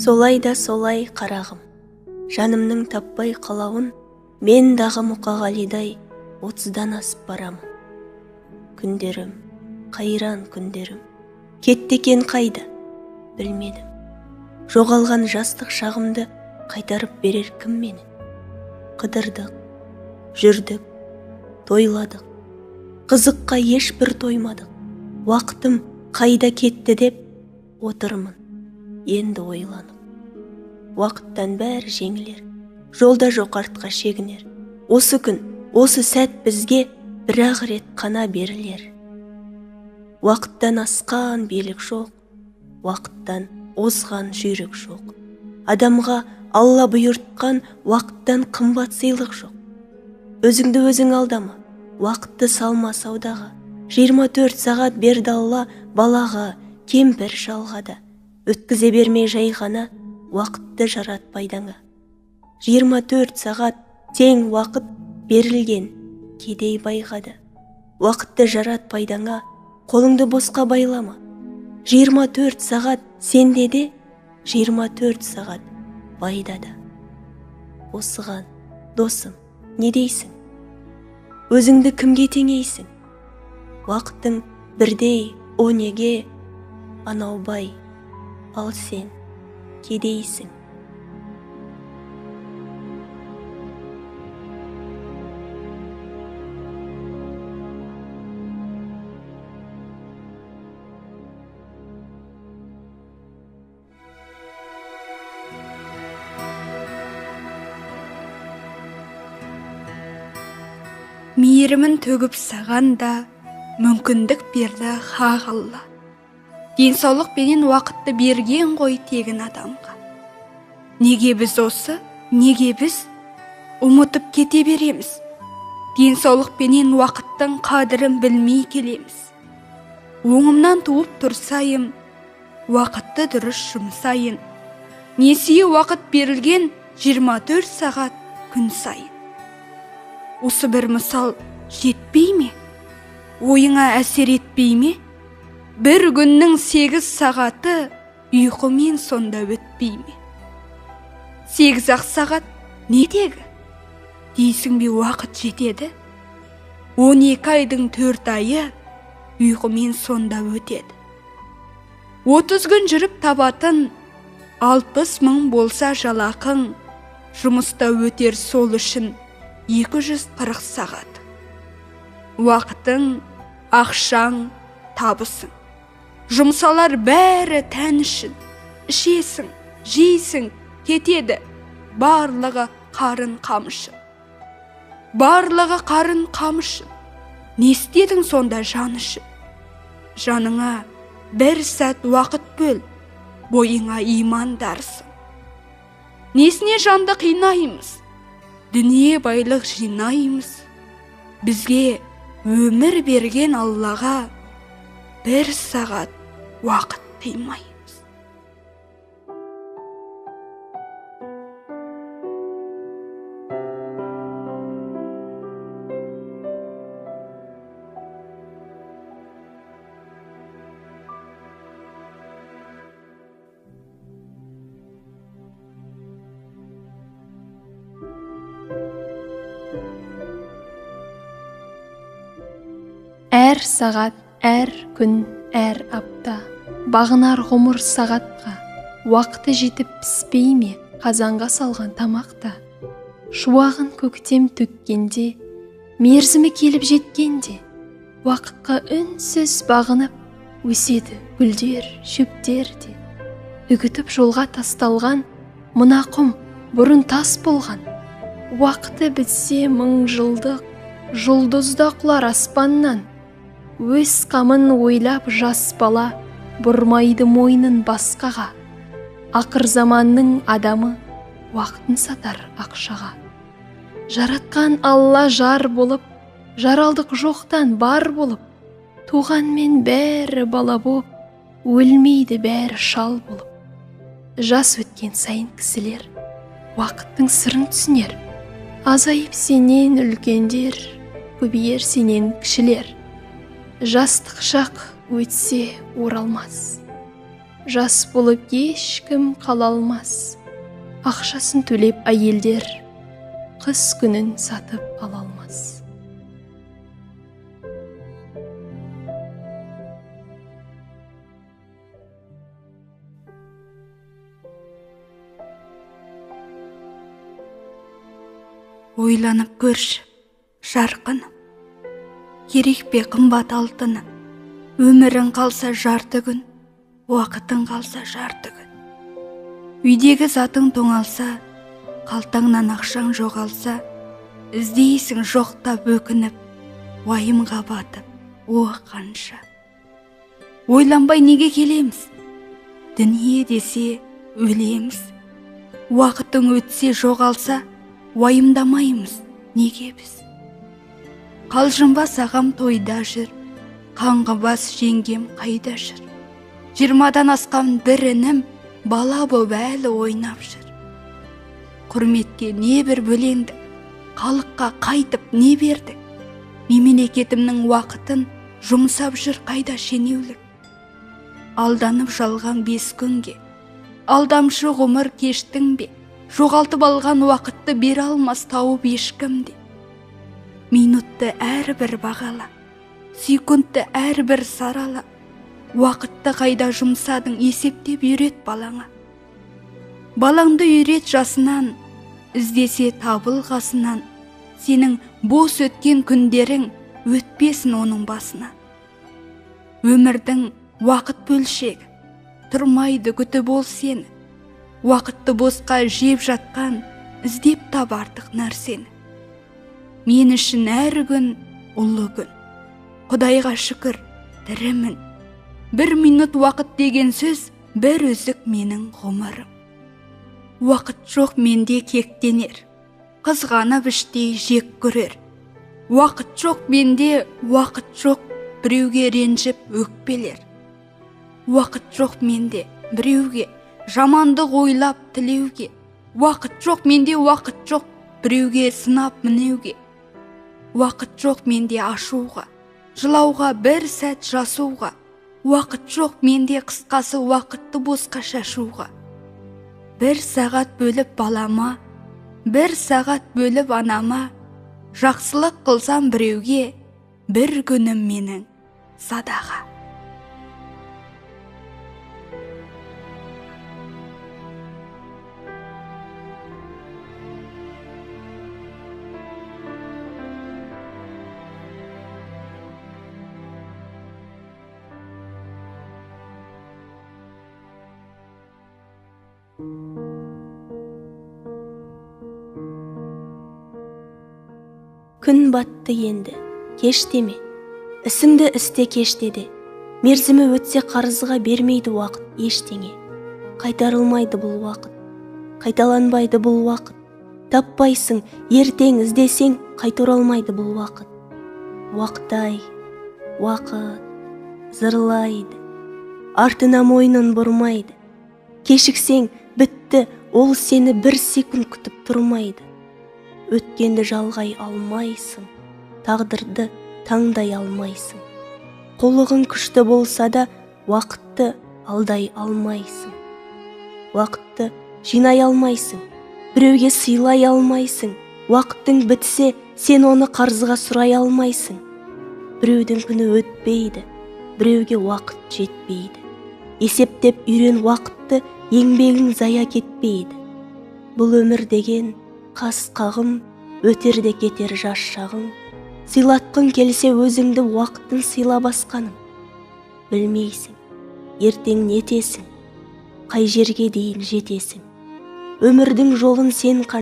Солай да солай қарағым, жанымның таппай қалауын, мен дағы Мұқағалидай 30-дан асып барамын. Күндерім, қайран күндерім, кетті екен қайда, білмедім. Жоғалған жастық шағымды қайтарып берер кім мені? Қыдырдық, жүрдік, тойладық, қызыққа ешбір тоймадық. Уақытым қайда кетті деп отырмын, енді ойланып. Уақыттан бәрі жеңілер, жолда жоқ артқа шегінер. Осы күн, осы сәт бізге бір-ақ рет қана берілер. Уақыттан асқан билік жоқ, уақыттан озған жүйрік жоқ. Адамға Алла бұйыртқан уақыттан қымбат сыйлық жоқ. Өзіңді өзің алдама, уақытты салма саудаға. 24 сағат берді Алла балаға, кемпір шалға да. Өткізе бермей жай ғана уақытты жаратпайдаңа. 24 сағат тең уақыт берілген кедей байға да. Уақытты жаратпайдаңа, қолыңды босқа байлама. 24 сағат сенде де, 24 сағат байда да. Осыған, досым, не дейсің? Өзіңді кімге теңейсің? Уақытың бірдей, о неге, анау бай, ал сен кедейсің. Мейірімін төгіп саған да мүмкіндік берді хақ Алла. Денсаулық пенен уақытты берген ғой тегін адамға. Неге біз осы, неге біз ұмытып кете береміз? Денсаулық пенен уақыттың қадірін білмей келеміз. Оңымнан туып тұрсайым, уақытты дұрыс жұмсайын. Несие уақыт берілген 24 сағат күн сайын. Осы бір мысал жетпей ме? Ойыңа әсер етпей ме? Бір күннің 8 сағаты ұйқымен сонда өтпей ме? 8-ақ сағат не тегі? Дейсің бе уақыт жетеді? 12 айдың 4 айы ұйқымен сонда өтеді. 30 күн жүріп табатын 60 мың болса жалақың, жұмыста өтер сол үшін 240 сағат. Уақытың, ақшаң, табысың. Жұмсалар бәрі тән үшін. Ішесің, жейсің, кетеді. Барлығы қарын қамшы. Барлығы қарын қамшы. Не істедің сонда жан үшін? Жаныңа бір сәт уақыт бөл, бойыңа иман дарсын. Несіне жанды қинаймыз? Дүние байлық жинаймыз. Бізге өмір берген Аллаға бір сағат уақыт қимаймыз. Әр сағат, әр күн, әр апта, бағынар ғұмыр сағатқа, уақыты жетіп піспей ме қазанға салған тамақта? Шуағын көктем төккенде, мерзімі келіп жеткенде, уақытқа үнсіз бағынып, өседі гүлдер, шөптер де. Үгітіп жолға тасталған, мына құм бұрын тас болған. Уақыты бітсе 1000 жылдық, жұлдызда құлар аспаннан. Өз қамын ойлап жас бала бұрмайды мойнын басқаға. Ақыр заманның адамы уақытын сатар ақшаға. Жаратқан Алла жар болып, жаралдық жоқтан бар болып, туғанмен бәрі бала боп, өлмейді бәрі шал болып. Жас өткен сайын кісілер уақыттың сырын түсінер. Азайып сенен үлкендер, көбейер сенен кішілер. Жастық шақ өтсе оралмас. жас болып ешкім қала алмас. Ақшасын төлеп әйелдер қыс күнін сатып ала алмас. Ойланып көрші, жарқыным, керек пе қымбат алтыным, өмірің қалса жарты күн, уақытың қалса жарты күн. Үйдегі затың тоңалса, қалтаңнан ақшаң жоғалса, іздейсің жоқтап өкініп, уайымға батып, о қанша. Ойланбай неге келеміз? Дүние десе өлеміз. Уақытың өтсе жоғалса, уайымдамаймыз, неге біз? Қалжыңбас ағам тойда жүр, қаңғыбас жеңгем қайда жүр? 20-дан асқан бір інім бала боп әлі ойнап жүр. Құрметке не бір бөлеңді, халыққа қайтып не берді? Мемлекетімнің уақытын жұмсап жүр қайда шенеулік? Алданып жалған 5 күнге, алдамшы ғұмыр кештің бе? Жоғалтып алған уақытты бере алмас тауып ешкімде. Минутты әрбір бағала, секундты әрбір сарала. Уақытты қайда жұмсадың есептеп үйрет балаңа. Балаңды үйрет жасынан, іздесе табыл қасынан. Сенің бос өткен күндерің өтпесін оның басына. Өмірдің уақыт бөлшегі, тұрмайды күтіп ол сені. Уақытты босқа жеп жатқан, іздеп тап артық нәрсені. Мен үшін әр күн ұлы күн. Құдайға шүкір, тірімін. 1 минут уақыт деген сөз, бір үзік менің ғұмырым. Уақыт жоқ менде кектенер, қызғанып іштей жек көрер. Уақыт жоқ менде, уақыт жоқ біреуге ренжіп өкпелер. Уақыт жоқ менде біреуге жамандық ойлап тілеуге. Уақыт жоқ менде, уақыт жоқ біреуге сынап мінеуге. Уақыт жоқ менде ашуға, жылауға, бір сәт жасуға. Уақыт жоқ менде қысқасы уақытты босқа шашуға. 1 сағат бөліп балама, 1 сағат бөліп анама. Жақсылық қылсам біреуге, бір күнім менің садаға. Күн батты енді, кеш деме, ісіңді істе кеш деді. Мерзімі өтсе қарызға бермейді уақыт ештеңе. Қайтарылмайды бұл уақыт, қайталанбайды бұл уақыт. Таппайсың, ертең іздесең, қайтарылмайды бұл уақыт. Уақыт-ай, уақыт, зырлайды, артына мойнын бұрмайды. Кешіксең, бітті, ол сені 1 секунд күтіп тұрмайды. Өткенді жалғай алмайсың, тағдырды таңдай алмайсың. Қолығың күшті болса да, уақытты алдай алмайсың. Уақытты жинай алмайсың, біреуге сыйлай алмайсың. Уақыттың бітсе, сен оны қарызға сұрай алмайсың. Біреудің күні өтпейді, біреуге уақыт жетпейді. Есептеп үйрен уақытты, еңбегің зая кетпейді. Бұл өмір деген қас қағым, өтерде кетер жас шағым. Сыйлатқың келсе өзіңді уақыттың сыйла басқаным. Білмейсің, ертең нетесің, қай жерге дейін жетесің. Өмірдің жолын сен